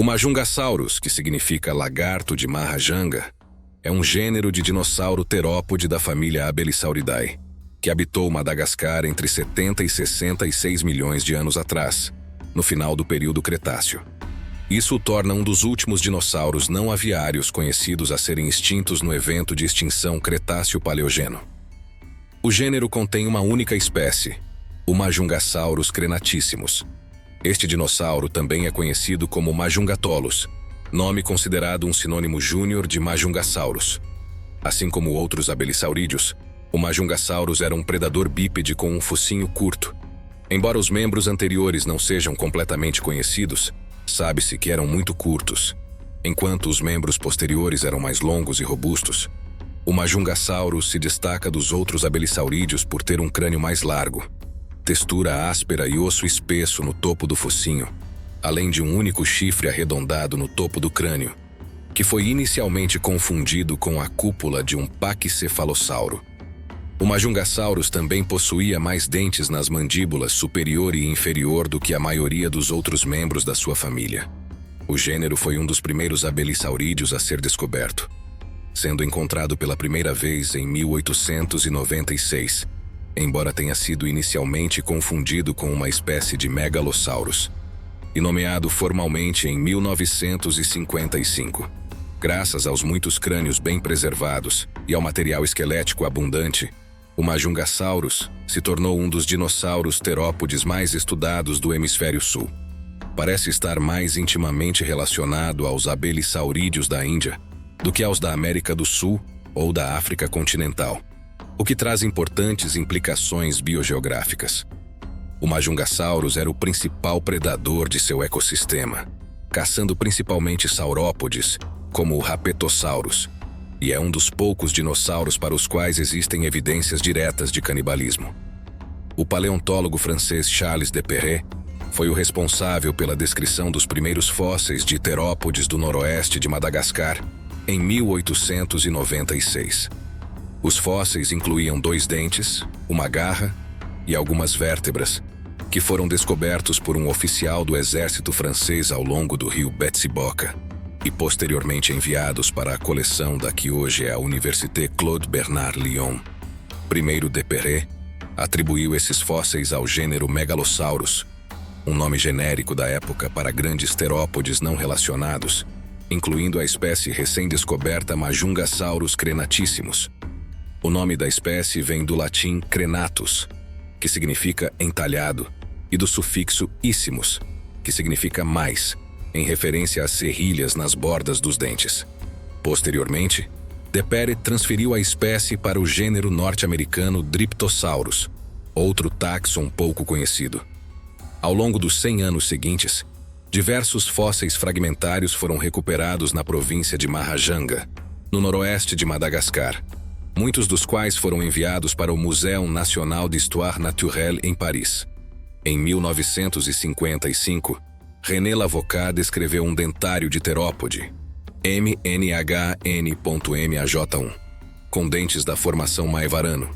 O Majungasaurus, que significa lagarto de Mahajanga, é um gênero de dinossauro terópode da família Abelisauridae, que habitou Madagascar entre 70 e 66 milhões de anos atrás, no final do período Cretáceo. Isso o torna um dos últimos dinossauros não aviários conhecidos a serem extintos no evento de extinção Cretáceo-Paleogeno. O gênero contém uma única espécie, o Majungasaurus crenatissimos. Este dinossauro também é conhecido como Majungatolus, nome considerado um sinônimo júnior de Majungasaurus. Assim como outros abelisaurídeos, o Majungasaurus era um predador bípede com um focinho curto. Embora os membros anteriores não sejam completamente conhecidos, sabe-se que eram muito curtos, enquanto os membros posteriores eram mais longos e robustos. O Majungasaurus se destaca dos outros abelisaurídeos por ter um crânio mais largo, textura áspera e osso espesso no topo do focinho, além de um único chifre arredondado no topo do crânio, que foi inicialmente confundido com a cúpula de um paquicefalossauro. O Majungasaurus também possuía mais dentes nas mandíbulas superior e inferior do que a maioria dos outros membros da sua família. O gênero foi um dos primeiros abelisaurídeos a ser descoberto, sendo encontrado pela primeira vez em 1896, embora tenha sido inicialmente confundido com uma espécie de Megalosaurus, e nomeado formalmente em 1955. Graças aos muitos crânios bem preservados e ao material esquelético abundante, o Majungasaurus se tornou um dos dinossauros terópodes mais estudados do hemisfério sul. Parece estar mais intimamente relacionado aos abelisaurídeos da Índia do que aos da América do Sul ou da África continental, o que traz importantes implicações biogeográficas. O Majungasaurus era o principal predador de seu ecossistema, caçando principalmente saurópodes, como o Rapetosaurus, e é um dos poucos dinossauros para os quais existem evidências diretas de canibalismo. O paleontólogo francês Charles de Perret foi o responsável pela descrição dos primeiros fósseis de terópodes do noroeste de Madagascar em 1896. Os fósseis incluíam 2 dentes, uma garra e algumas vértebras, que foram descobertos por um oficial do exército francês ao longo do rio Betsiboka e posteriormente enviados para a coleção da que hoje é a Université Claude Bernard Lyon. Primeiro de Perret atribuiu esses fósseis ao gênero Megalosaurus, um nome genérico da época para grandes terópodes não relacionados, incluindo a espécie recém-descoberta Majungasaurus crenatissimos. O nome da espécie vem do latim crenatus, que significa entalhado, e do sufixo issimos, que significa mais, em referência às serrilhas nas bordas dos dentes. Posteriormente, de Perret transferiu a espécie para o gênero norte-americano Dryptosaurus, outro táxon pouco conhecido. Ao longo dos 100 anos seguintes, diversos fósseis fragmentários foram recuperados na província de Mahajanga, no noroeste de Madagascar, muitos dos quais foram enviados para o Museu Nacional d'Histoire Naturelle em Paris. Em 1955, René Lavocat descreveu um dentário de terópode, MNHN.MAJ1, com dentes da formação Maevarano,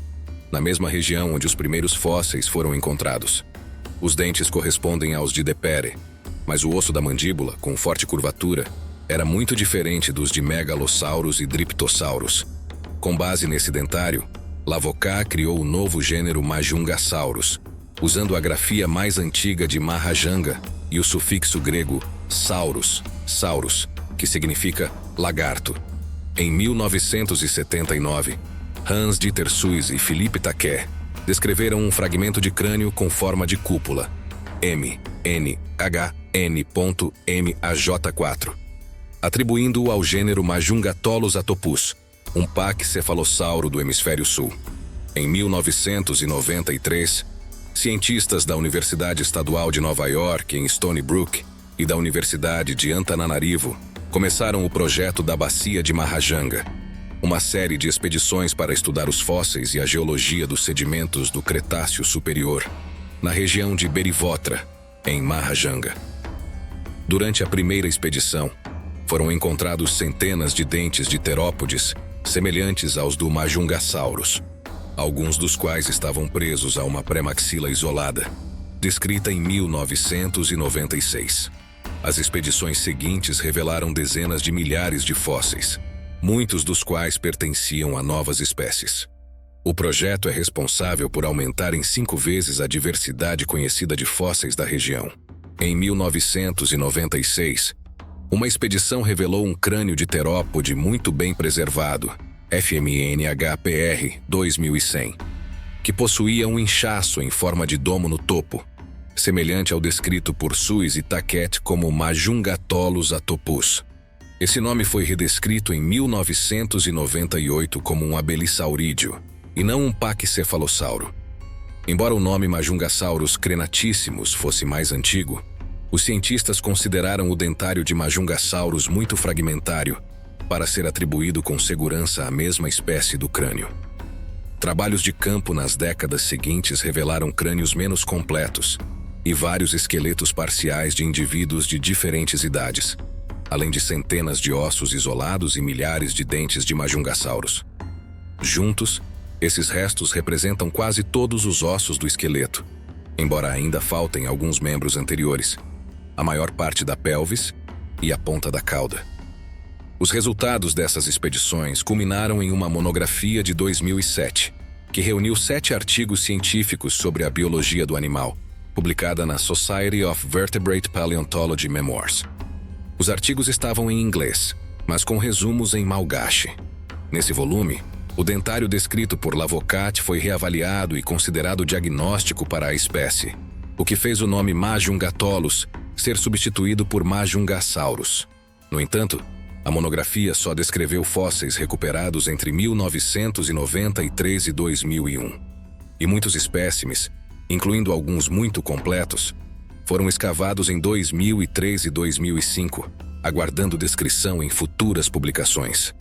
na mesma região onde os primeiros fósseis foram encontrados. Os dentes correspondem aos de Perret, mas o osso da mandíbula, com forte curvatura, era muito diferente dos de Megalosaurus e Dryptosaurus. Com base nesse dentário, Lavocat criou o novo gênero Majungasaurus, usando a grafia mais antiga de Mahajanga e o sufixo grego saurus, que significa lagarto. Em 1979, Hans-Dieter Suys e Philippe Taquet descreveram um fragmento de crânio com forma de cúpula, MNHN.MAJ4, atribuindo-o ao gênero Majungatolus atopus, um paquicefalossauro do hemisfério sul. Em 1993, cientistas da Universidade Estadual de Nova York, em Stony Brook, e da Universidade de Antananarivo começaram o projeto da Bacia de Mahajanga, uma série de expedições para estudar os fósseis e a geologia dos sedimentos do Cretáceo Superior, na região de Berivotra, em Mahajanga. Durante a primeira expedição, foram encontrados centenas de dentes de terópodes semelhantes aos do Majungasaurus, alguns dos quais estavam presos a uma pré-maxila isolada, descrita em 1996. As expedições seguintes revelaram dezenas de milhares de fósseis, muitos dos quais pertenciam a novas espécies. O projeto é responsável por aumentar em 5 vezes a diversidade conhecida de fósseis da região. Em 1996, uma expedição revelou um crânio de terópode muito bem preservado, FMNHPR 2100, que possuía um inchaço em forma de domo no topo, semelhante ao descrito por Suys e Taquet como Majungatolus atopus. Esse nome foi redescrito em 1998 como um abelissaurídeo, e não um paquicefalossauro. Embora o nome Majungasaurus crenatissimos fosse mais antigo, os cientistas consideraram o dentário de Majungasaurus muito fragmentário para ser atribuído com segurança à mesma espécie do crânio. Trabalhos de campo nas décadas seguintes revelaram crânios menos completos e vários esqueletos parciais de indivíduos de diferentes idades, além de centenas de ossos isolados e milhares de dentes de Majungasaurus. Juntos, esses restos representam quase todos os ossos do esqueleto, embora ainda faltem alguns membros anteriores, a maior parte da pelvis e a ponta da cauda. Os resultados dessas expedições culminaram em uma monografia de 2007, que reuniu 7 artigos científicos sobre a biologia do animal, publicada na Society of Vertebrate Paleontology Memoirs. Os artigos estavam em inglês, mas com resumos em malgache. Nesse volume, o dentário descrito por Lavocat foi reavaliado e considerado diagnóstico para a espécie, o que fez o nome Majungatolus ser substituído por Majungasaurus. No entanto, a monografia só descreveu fósseis recuperados entre 1993 e 2001. E muitos espécimes, incluindo alguns muito completos, foram escavados em 2003 e 2005, aguardando descrição em futuras publicações.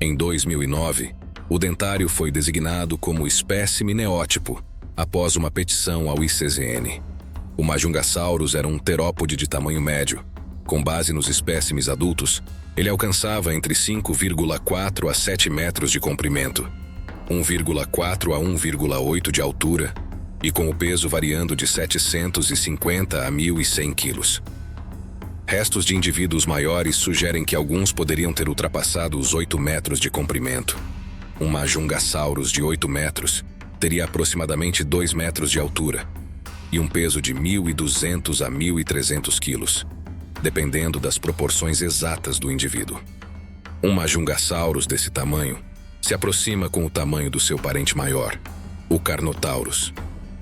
Em 2009, o dentário foi designado como espécime neótipo, após uma petição ao ICZN. O Majungasaurus era um terópode de tamanho médio. Com base nos espécimes adultos, ele alcançava entre 5,4 a 7 metros de comprimento, 1,4 a 1,8 de altura, e com o peso variando de 750 a 1.100 quilos. Restos de indivíduos maiores sugerem que alguns poderiam ter ultrapassado os 8 metros de comprimento. Um Majungasaurus de 8 metros teria aproximadamente 2 metros de altura e um peso de 1.200 a 1.300 quilos, dependendo das proporções exatas do indivíduo. Um Majungasaurus desse tamanho se aproxima com o tamanho do seu parente maior, o Carnotaurus.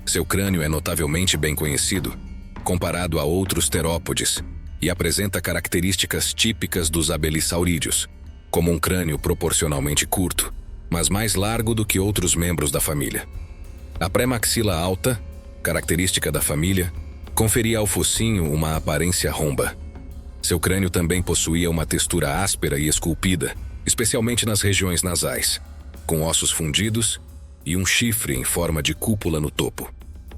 Seu crânio é notavelmente bem conhecido, comparado a outros terópodes, e apresenta características típicas dos abelissaurídeos, como um crânio proporcionalmente curto, mas mais largo do que outros membros da família. A pré-maxila alta, característica da família, conferia ao focinho uma aparência romba. Seu crânio também possuía uma textura áspera e esculpida, especialmente nas regiões nasais, com ossos fundidos e um chifre em forma de cúpula no topo.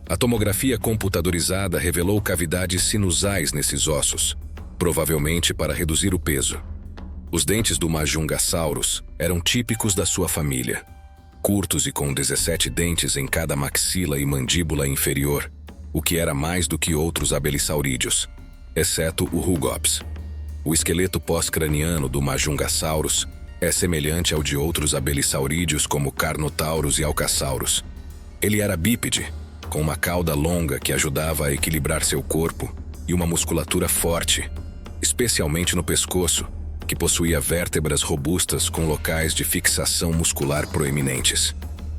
A tomografia computadorizada revelou cavidades sinusais nesses ossos, provavelmente para reduzir o peso. Os dentes do Majungasaurus eram típicos da sua família, curtos e com 17 dentes em cada maxila e mandíbula inferior, o que era mais do que outros abelissaurídeos, exceto o Rugops. O esqueleto pós-craniano do Majungasaurus é semelhante ao de outros abelissaurídeos como Carnotaurus e Alcasaurus. Ele era bípede, com uma cauda longa que ajudava a equilibrar seu corpo e uma musculatura forte, especialmente no pescoço, que possuía vértebras robustas com locais de fixação muscular proeminentes.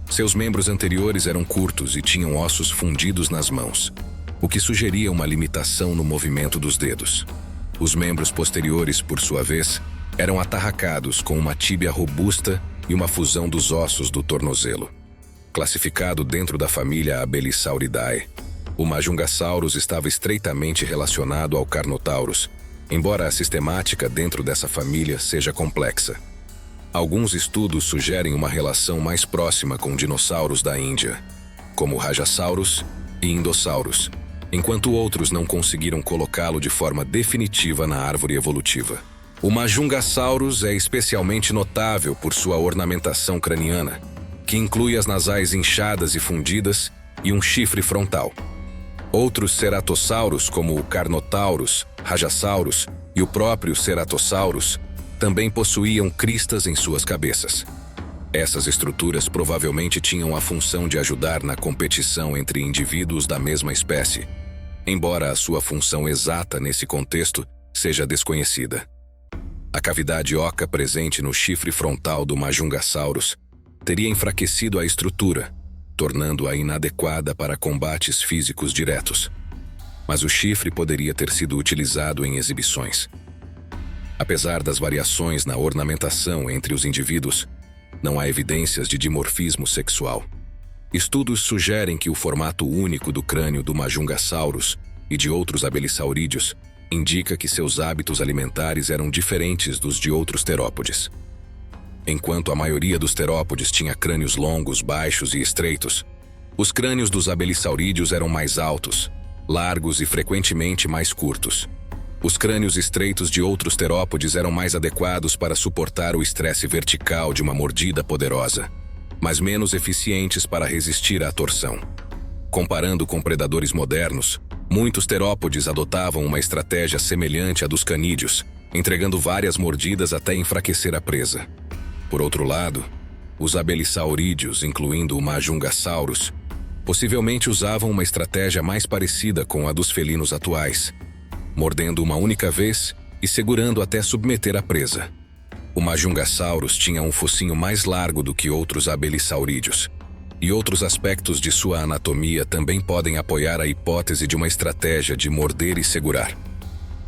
Seus membros anteriores eram curtos e tinham ossos fundidos nas mãos, o que sugeria uma limitação no movimento dos dedos. Os membros posteriores, por sua vez, eram atarracados com uma tíbia robusta e uma fusão dos ossos do tornozelo. Classificado dentro da família Abelisauridae, o Majungasaurus estava estreitamente relacionado ao Carnotaurus, embora a sistemática dentro dessa família seja complexa. Alguns estudos sugerem uma relação mais próxima com dinossauros da Índia, como Rajasaurus e Indosaurus, enquanto outros não conseguiram colocá-lo de forma definitiva na árvore evolutiva. O Majungasaurus é especialmente notável por sua ornamentação craniana, que inclui as nasais inchadas e fundidas e um chifre frontal. Outros ceratossauros, como o Carnotaurus, Rajasaurus e o próprio Ceratosaurus, também possuíam cristas em suas cabeças. Essas estruturas provavelmente tinham a função de ajudar na competição entre indivíduos da mesma espécie, embora a sua função exata nesse contexto seja desconhecida. A cavidade oca presente no chifre frontal do Majungasaurus teria enfraquecido a estrutura, tornando-a inadequada para combates físicos diretos. Mas o chifre poderia ter sido utilizado em exibições. Apesar das variações na ornamentação entre os indivíduos, não há evidências de dimorfismo sexual. Estudos sugerem que o formato único do crânio do Majungasaurus e de outros abelissaurídeos indica que seus hábitos alimentares eram diferentes dos de outros terópodes. Enquanto a maioria dos terópodes tinha crânios longos, baixos e estreitos, os crânios dos abelissaurídeos eram mais altos, largos e frequentemente mais curtos. Os crânios estreitos de outros terópodes eram mais adequados para suportar o estresse vertical de uma mordida poderosa, mas menos eficientes para resistir à torção. Comparando com predadores modernos, muitos terópodes adotavam uma estratégia semelhante à dos canídeos, entregando várias mordidas até enfraquecer a presa. Por outro lado, os abelissaurídeos, incluindo o Majungasaurus, possivelmente usavam uma estratégia mais parecida com a dos felinos atuais, mordendo uma única vez e segurando até submeter a presa. O Majungasaurus tinha um focinho mais largo do que outros abelissaurídeos, e outros aspectos de sua anatomia também podem apoiar a hipótese de uma estratégia de morder e segurar.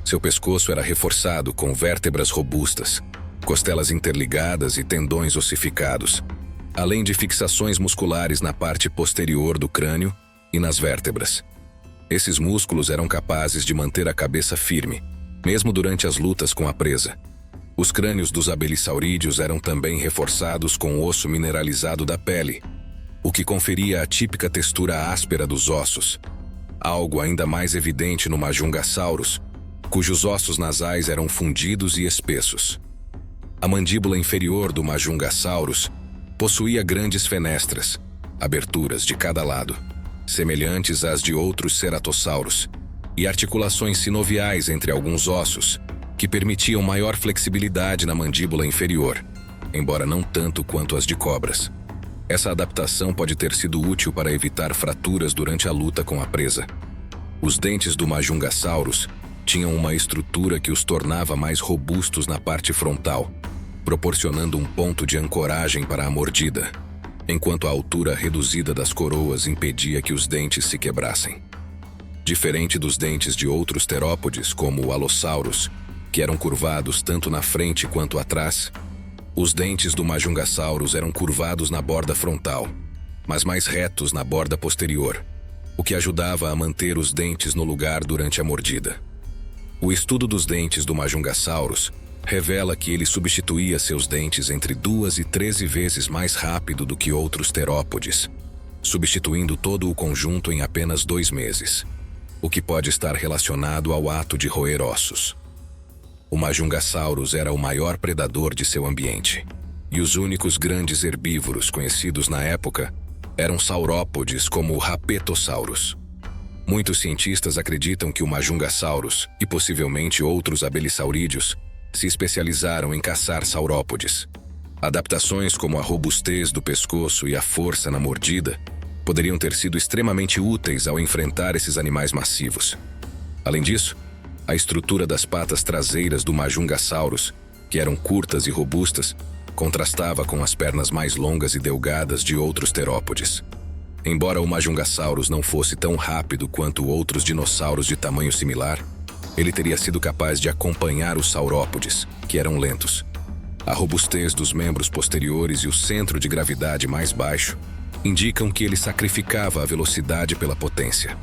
Seu pescoço era reforçado com vértebras robustas, costelas interligadas e tendões ossificados, além de fixações musculares na parte posterior do crânio e nas vértebras. Esses músculos eram capazes de manter a cabeça firme, mesmo durante as lutas com a presa. Os crânios dos abelissaurídeos eram também reforçados com o osso mineralizado da pele, o que conferia a típica textura áspera dos ossos, algo ainda mais evidente no Majungasaurus, cujos ossos nasais eram fundidos e espessos. A mandíbula inferior do Majungasaurus possuía grandes fenestras, aberturas de cada lado, semelhantes às de outros ceratossauros, e articulações sinoviais entre alguns ossos, que permitiam maior flexibilidade na mandíbula inferior, embora não tanto quanto as de cobras. Essa adaptação pode ter sido útil para evitar fraturas durante a luta com a presa. Os dentes do Majungasaurus tinham uma estrutura que os tornava mais robustos na parte frontal, proporcionando um ponto de ancoragem para a mordida, enquanto a altura reduzida das coroas impedia que os dentes se quebrassem. Diferente dos dentes de outros terópodes, como o Allosaurus, que eram curvados tanto na frente quanto atrás, os dentes do Majungasaurus eram curvados na borda frontal, mas mais retos na borda posterior, o que ajudava a manter os dentes no lugar durante a mordida. O estudo dos dentes do Majungasaurus revela que ele substituía seus dentes entre 2 e 13 vezes mais rápido do que outros terópodes, substituindo todo o conjunto em apenas 2 meses, o que pode estar relacionado ao ato de roer ossos. O Majungasaurus era o maior predador de seu ambiente, e os únicos grandes herbívoros conhecidos na época eram saurópodes como o Rapetosaurus. Muitos cientistas acreditam que o Majungasaurus, e possivelmente outros abelissaurídeos, se especializaram em caçar saurópodes. Adaptações como a robustez do pescoço e a força na mordida poderiam ter sido extremamente úteis ao enfrentar esses animais massivos. Além disso, a estrutura das patas traseiras do Majungasaurus, que eram curtas e robustas, contrastava com as pernas mais longas e delgadas de outros terópodes. Embora o Majungasaurus não fosse tão rápido quanto outros dinossauros de tamanho similar, ele teria sido capaz de acompanhar os saurópodes, que eram lentos. A robustez dos membros posteriores e o centro de gravidade mais baixo indicam que ele sacrificava a velocidade pela potência.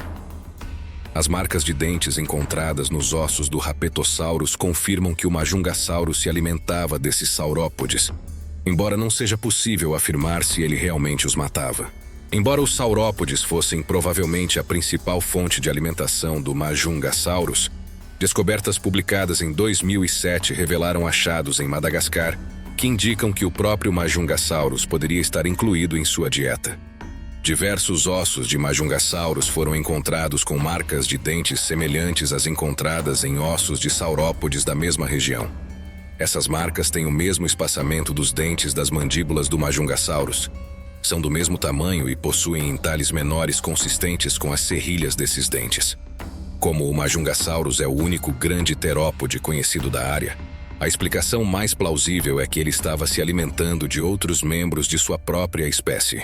As marcas de dentes encontradas nos ossos do Rapetosaurus confirmam que o Majungasaurus se alimentava desses saurópodes, embora não seja possível afirmar se ele realmente os matava. Embora os saurópodes fossem provavelmente a principal fonte de alimentação do Majungasaurus, descobertas publicadas em 2007 revelaram achados em Madagascar que indicam que o próprio Majungasaurus poderia estar incluído em sua dieta. Diversos ossos de Majungasaurus foram encontrados com marcas de dentes semelhantes às encontradas em ossos de saurópodes da mesma região. Essas marcas têm o mesmo espaçamento dos dentes das mandíbulas do Majungasaurus. São do mesmo tamanho e possuem entalhes menores consistentes com as serrilhas desses dentes. Como o Majungasaurus é o único grande terópode conhecido da área, a explicação mais plausível é que ele estava se alimentando de outros membros de sua própria espécie.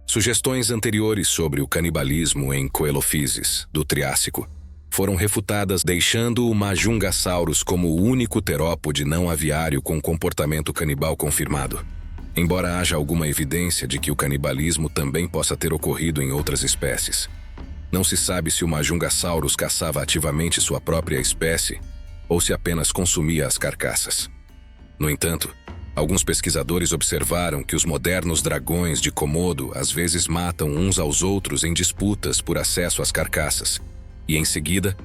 Sugestões anteriores sobre o canibalismo em Coelophysis, do Triássico, foram refutadas, deixando o Majungasaurus como o único terópode não aviário com comportamento canibal confirmado. Embora haja alguma evidência de que o canibalismo também possa ter ocorrido em outras espécies, não se sabe se o Majungasaurus caçava ativamente sua própria espécie ou se apenas consumia as carcaças. No entanto, alguns pesquisadores observaram que os modernos dragões de Komodo às vezes matam uns aos outros em disputas por acesso às carcaças, e em seguida,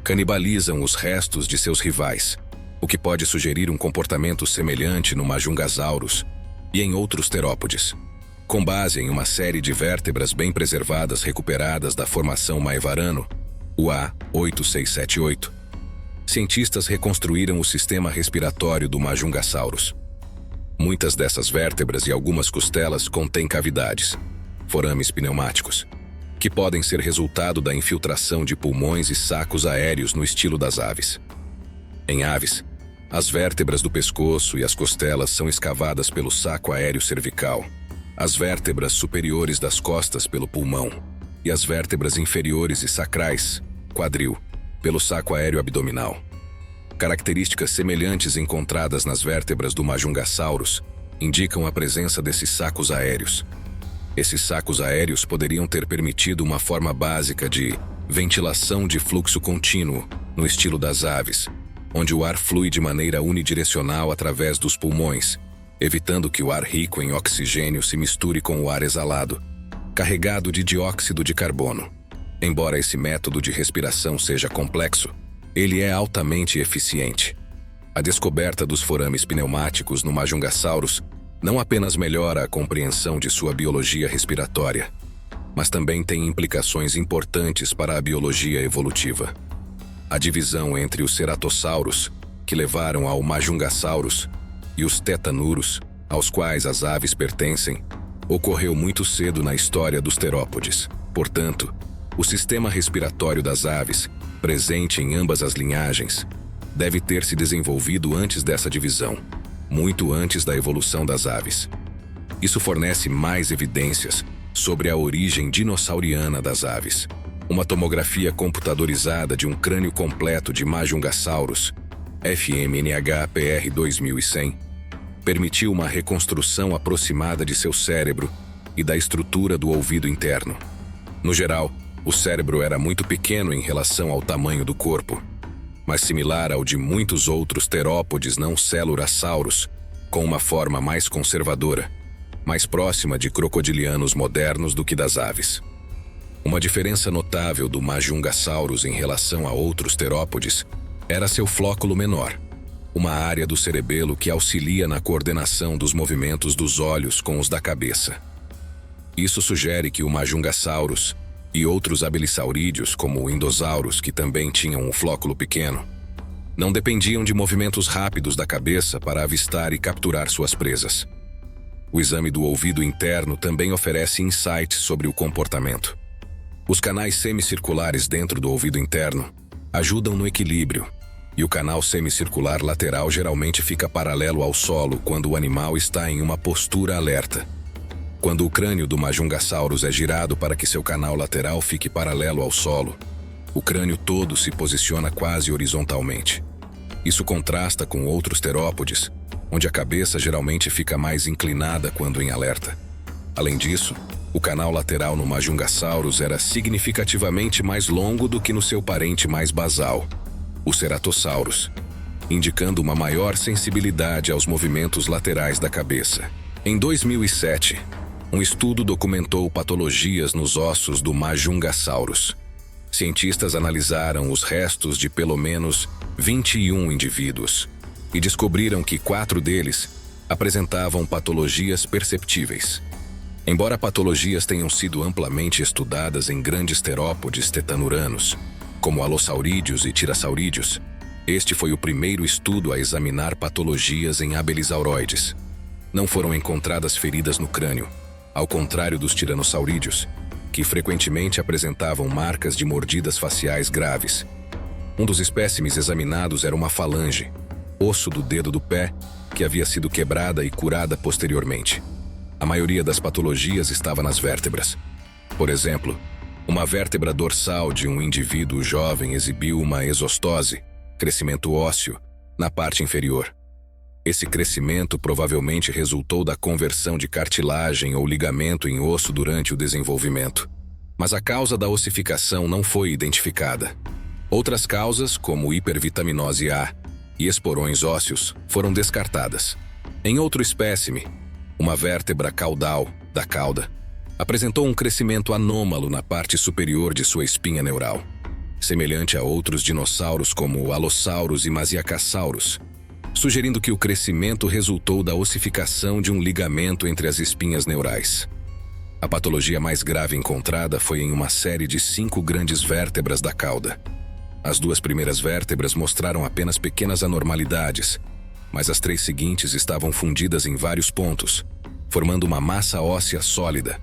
canibalizam os restos de seus rivais, o que pode sugerir um comportamento semelhante no Majungasaurus e em outros terópodes. Com base em uma série de vértebras bem preservadas recuperadas da formação Maevarano, o A8678, cientistas reconstruíram o sistema respiratório do Majungasaurus. Muitas dessas vértebras e algumas costelas contêm cavidades, forames pneumáticos, que podem ser resultado da infiltração de pulmões e sacos aéreos no estilo das aves. Em aves, as vértebras do pescoço e as costelas são escavadas pelo saco aéreo cervical, as vértebras superiores das costas pelo pulmão e as vértebras inferiores e sacrais, quadril, pelo saco aéreo abdominal. Características semelhantes encontradas nas vértebras do Majungasaurus indicam a presença desses sacos aéreos. Esses sacos aéreos poderiam ter permitido uma forma básica de ventilação de fluxo contínuo, no estilo das aves, onde o ar flui de maneira unidirecional através dos pulmões, evitando que o ar rico em oxigênio se misture com o ar exalado, carregado de dióxido de carbono. Embora esse método de respiração seja complexo, ele é altamente eficiente. A descoberta dos forames pneumáticos no Majungasaurus não apenas melhora a compreensão de sua biologia respiratória, mas também tem implicações importantes para a biologia evolutiva. A divisão entre os Ceratosaurus, que levaram ao Majungasaurus, e os Tetanuros, aos quais as aves pertencem, ocorreu muito cedo na história dos terópodes. Portanto, o sistema respiratório das aves, presente em ambas as linhagens, deve ter se desenvolvido antes dessa divisão, muito antes da evolução das aves. Isso fornece mais evidências sobre a origem dinossauriana das aves. Uma tomografia computadorizada de um crânio completo de Majungasaurus, FMNH-PR 2100, permitiu uma reconstrução aproximada de seu cérebro e da estrutura do ouvido interno. No geral, o cérebro era muito pequeno em relação ao tamanho do corpo, mas similar ao de muitos outros terópodes não celurassauros, com uma forma mais conservadora, mais próxima de crocodilianos modernos do que das aves. Uma diferença notável do Majungasaurus em relação a outros terópodes era seu flóculo menor, uma área do cerebelo que auxilia na coordenação dos movimentos dos olhos com os da cabeça. Isso sugere que o Majungasaurus e outros abelissaurídeos, como o Indosaurus, que também tinham um flóculo pequeno, não dependiam de movimentos rápidos da cabeça para avistar e capturar suas presas. O exame do ouvido interno também oferece insights sobre o comportamento. Os canais semicirculares dentro do ouvido interno ajudam no equilíbrio, e o canal semicircular lateral geralmente fica paralelo ao solo quando o animal está em uma postura alerta. Quando o crânio do Majungasaurus é girado para que seu canal lateral fique paralelo ao solo, o crânio todo se posiciona quase horizontalmente. Isso contrasta com outros terópodes, onde a cabeça geralmente fica mais inclinada quando em alerta. Além disso, o canal lateral no Majungasaurus era significativamente mais longo do que no seu parente mais basal, o Ceratosaurus, indicando uma maior sensibilidade aos movimentos laterais da cabeça. Em 2007, um estudo documentou patologias nos ossos do Majungasaurus. Cientistas analisaram os restos de pelo menos 21 indivíduos e descobriram que 4 deles apresentavam patologias perceptíveis. Embora patologias tenham sido amplamente estudadas em grandes terópodes tetanuranos, como alossaurídeos e tirassaurídeos, este foi o primeiro estudo a examinar patologias em abelisauroides. Não foram encontradas feridas no crânio, ao contrário dos tiranosaurídeos, que frequentemente apresentavam marcas de mordidas faciais graves. Um dos espécimes examinados era uma falange, osso do dedo do pé, que havia sido quebrada e curada posteriormente. A maioria das patologias estava nas vértebras. Por exemplo, uma vértebra dorsal de um indivíduo jovem exibiu uma exostose, crescimento ósseo, na parte inferior. Esse crescimento provavelmente resultou da conversão de cartilagem ou ligamento em osso durante o desenvolvimento. Mas a causa da ossificação não foi identificada. Outras causas, como hipervitaminose A e esporões ósseos, foram descartadas. Em outro espécime, uma vértebra caudal, da cauda, apresentou um crescimento anômalo na parte superior de sua espinha neural, semelhante a outros dinossauros como Allosaurus e Masiacasaurus, sugerindo que o crescimento resultou da ossificação de um ligamento entre as espinhas neurais. A patologia mais grave encontrada foi em uma série de 5 grandes vértebras da cauda. As 2 primeiras vértebras mostraram apenas pequenas anormalidades, mas as 3 seguintes estavam fundidas em vários pontos, formando uma massa óssea sólida.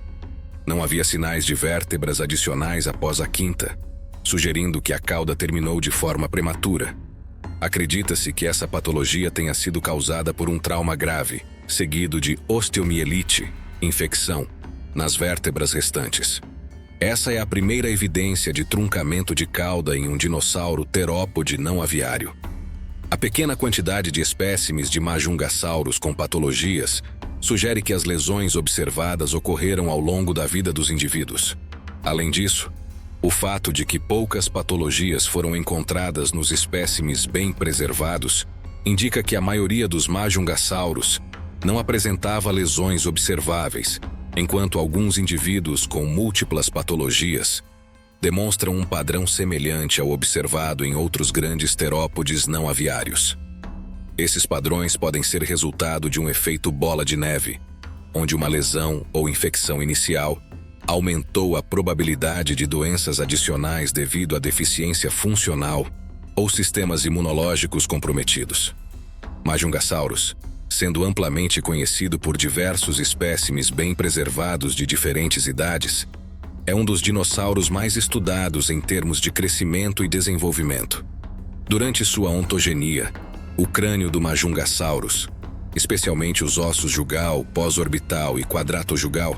Não havia sinais de vértebras adicionais após a 5ª, sugerindo que a cauda terminou de forma prematura. Acredita-se que essa patologia tenha sido causada por um trauma grave, seguido de osteomielite, infecção, nas vértebras restantes. Essa é a primeira evidência de truncamento de cauda em um dinossauro terópode não aviário. A pequena quantidade de espécimes de Majungasaurus com patologias sugere que as lesões observadas ocorreram ao longo da vida dos indivíduos. Além disso, o fato de que poucas patologias foram encontradas nos espécimes bem preservados indica que a maioria dos Majungasaurus não apresentava lesões observáveis, enquanto alguns indivíduos com múltiplas patologias demonstram um padrão semelhante ao observado em outros grandes terópodes não aviários. Esses padrões podem ser resultado de um efeito bola de neve, onde uma lesão ou infecção inicial aumentou a probabilidade de doenças adicionais devido à deficiência funcional ou sistemas imunológicos comprometidos. Majungasaurus, sendo amplamente conhecido por diversos espécimes bem preservados de diferentes idades, é um dos dinossauros mais estudados em termos de crescimento e desenvolvimento. Durante sua ontogenia, o crânio do Majungasaurus, especialmente os ossos jugal, pós-orbital e quadratojugal,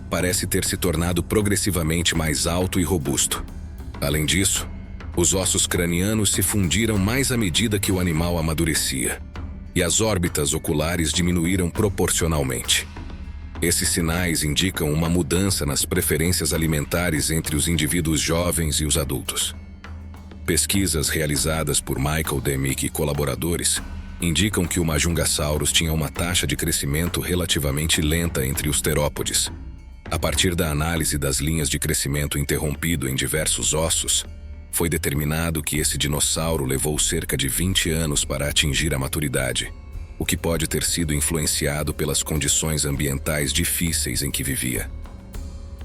parece ter se tornado progressivamente mais alto e robusto. Além disso, os ossos cranianos se fundiram mais à medida que o animal amadurecia, e as órbitas oculares diminuíram proporcionalmente. Esses sinais indicam uma mudança nas preferências alimentares entre os indivíduos jovens e os adultos. Pesquisas realizadas por Michael Demick e colaboradores indicam que o Majungasaurus tinha uma taxa de crescimento relativamente lenta entre os terópodes. A partir da análise das linhas de crescimento interrompido em diversos ossos, foi determinado que esse dinossauro levou cerca de 20 anos para atingir a maturidade, o que pode ter sido influenciado pelas condições ambientais difíceis em que vivia.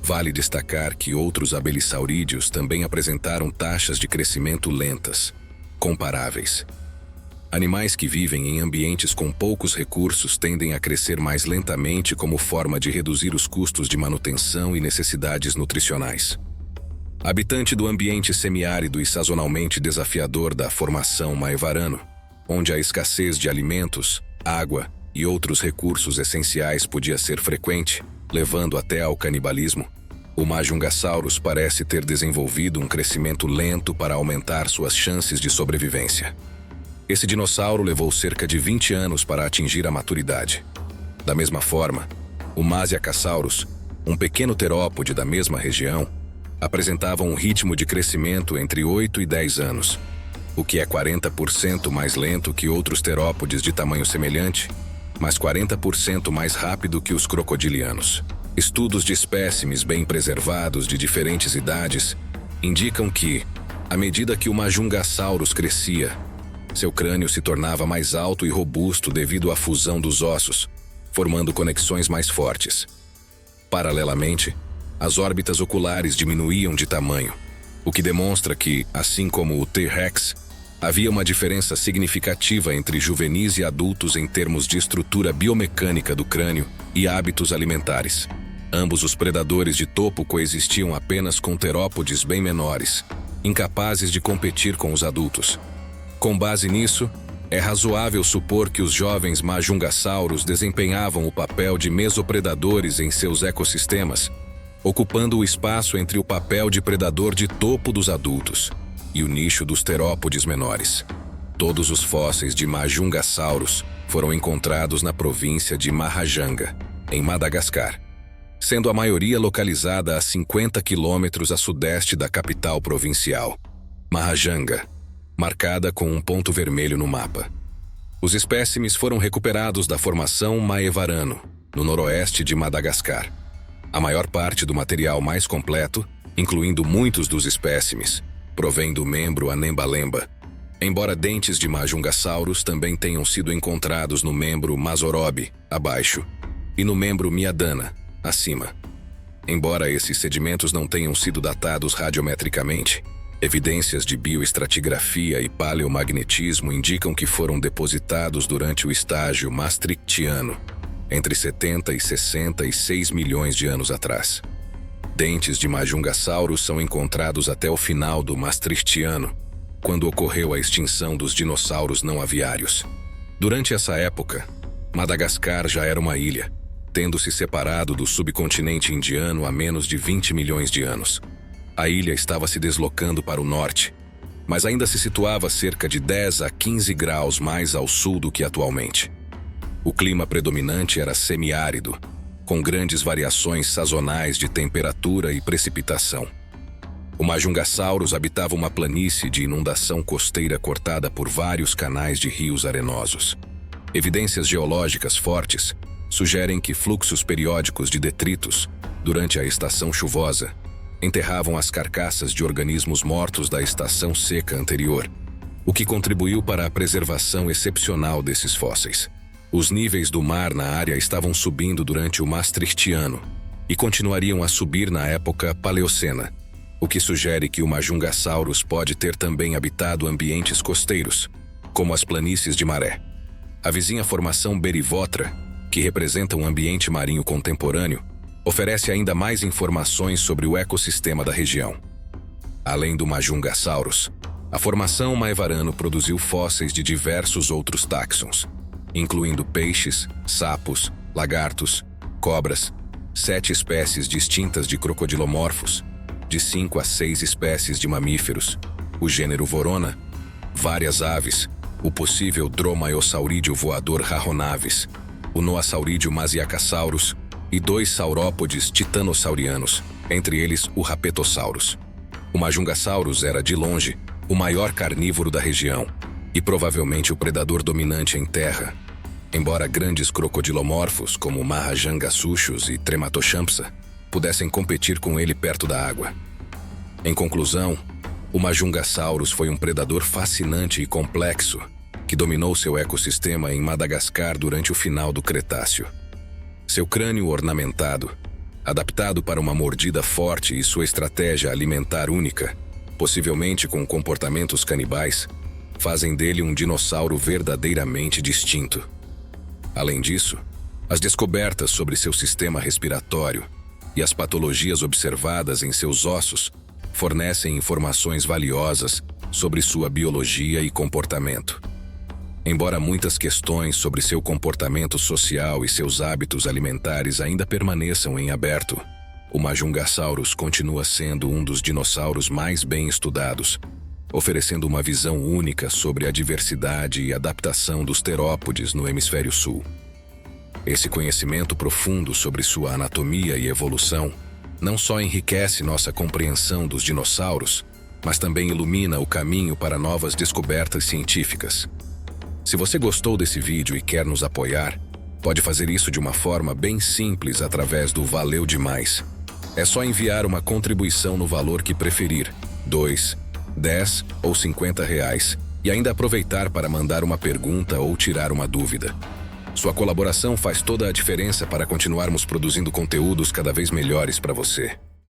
Vale destacar que outros abelisaurídeos também apresentaram taxas de crescimento lentas, comparáveis. Animais que vivem em ambientes com poucos recursos tendem a crescer mais lentamente como forma de reduzir os custos de manutenção e necessidades nutricionais. Habitante do ambiente semiárido e sazonalmente desafiador da formação Maevarano, onde a escassez de alimentos, água e outros recursos essenciais podia ser frequente, levando até ao canibalismo, o Majungasaurus parece ter desenvolvido um crescimento lento para aumentar suas chances de sobrevivência. Esse dinossauro levou cerca de 20 anos para atingir a maturidade. Da mesma forma, o Masiacasaurus, um pequeno terópode da mesma região, apresentava um ritmo de crescimento entre 8 e 10 anos, o que é 40% mais lento que outros terópodes de tamanho semelhante, mas 40% mais rápido que os crocodilianos. Estudos de espécimes bem preservados de diferentes idades indicam que, à medida que o Majungasaurus crescia, seu crânio se tornava mais alto e robusto devido à fusão dos ossos, formando conexões mais fortes. Paralelamente, as órbitas oculares diminuíam de tamanho, o que demonstra que, assim como o T-Rex, havia uma diferença significativa entre juvenis e adultos em termos de estrutura biomecânica do crânio e hábitos alimentares. Ambos os predadores de topo coexistiam apenas com terópodes bem menores, incapazes de competir com os adultos. Com base nisso, é razoável supor que os jovens majungassauros desempenhavam o papel de mesopredadores em seus ecossistemas, ocupando o espaço entre o papel de predador de topo dos adultos e o nicho dos terópodes menores. Todos os fósseis de majungassauros foram encontrados na província de Mahajanga, em Madagascar, sendo a maioria localizada a 50 quilômetros a sudeste da capital provincial, Mahajanga, marcada com um ponto vermelho no mapa. Os espécimes foram recuperados da formação Maevarano, no noroeste de Madagascar. A maior parte do material mais completo, incluindo muitos dos espécimes, provém do membro Anembalemba, embora dentes de majungassauros também tenham sido encontrados no membro Mazorobe, abaixo, e no membro Miadana, acima. Embora esses sedimentos não tenham sido datados radiometricamente, evidências de bioestratigrafia e paleomagnetismo indicam que foram depositados durante o estágio maastrichtiano, entre 70 e 66 milhões de anos atrás. Dentes de majungassauros são encontrados até o final do maastrichtiano, quando ocorreu a extinção dos dinossauros não aviários. Durante essa época, Madagascar já era uma ilha, tendo se separado do subcontinente indiano há menos de 20 milhões de anos. A ilha estava se deslocando para o norte, mas ainda se situava cerca de 10 a 15 graus mais ao sul do que atualmente. O clima predominante era semiárido, com grandes variações sazonais de temperatura e precipitação. O Majungassauros habitava uma planície de inundação costeira cortada por vários canais de rios arenosos. Evidências geológicas fortes sugerem que fluxos periódicos de detritos, durante a estação chuvosa, enterravam as carcaças de organismos mortos da estação seca anterior, o que contribuiu para a preservação excepcional desses fósseis. Os níveis do mar na área estavam subindo durante o Maastrichtiano e continuariam a subir na época Paleocena, o que sugere que o Majungassauros pode ter também habitado ambientes costeiros, como as planícies de maré. A vizinha formação Berivotra, que representa um ambiente marinho contemporâneo, oferece ainda mais informações sobre o ecossistema da região. Além do Majungassauros, a formação Maevarano produziu fósseis de diversos outros táxons, incluindo peixes, sapos, lagartos, cobras, 7 espécies distintas de crocodilomorfos, de 5 a 6 espécies de mamíferos, o gênero Vorona, várias aves, o possível dromaeossaurídeo voador Rarronavis, o noassaurídeo Masiacasaurus e 2 saurópodes titanossaurianos, entre eles o Rapetosaurus. O Majungassauros era, de longe, o maior carnívoro da região e provavelmente o predador dominante em terra, embora grandes crocodilomorfos como Mahajanga-suchus e Trematoschampsa pudessem competir com ele perto da água. Em conclusão, o Majungassauros foi um predador fascinante e complexo que dominou seu ecossistema em Madagascar durante o final do Cretáceo. Seu crânio ornamentado, adaptado para uma mordida forte e sua estratégia alimentar única, possivelmente com comportamentos canibais, fazem dele um dinossauro verdadeiramente distinto. Além disso, as descobertas sobre seu sistema respiratório e as patologias observadas em seus ossos fornecem informações valiosas sobre sua biologia e comportamento. Embora muitas questões sobre seu comportamento social e seus hábitos alimentares ainda permaneçam em aberto, o Majungassauros continua sendo um dos dinossauros mais bem estudados, oferecendo uma visão única sobre a diversidade e adaptação dos terópodes no hemisfério sul. Esse conhecimento profundo sobre sua anatomia e evolução não só enriquece nossa compreensão dos dinossauros, mas também ilumina o caminho para novas descobertas científicas. Se você gostou desse vídeo e quer nos apoiar, pode fazer isso de uma forma bem simples através do Valeu Demais. É só enviar uma contribuição no valor que preferir, 2, 10 ou 50 reais, e ainda aproveitar para mandar uma pergunta ou tirar uma dúvida. Sua colaboração faz toda a diferença para continuarmos produzindo conteúdos cada vez melhores para você.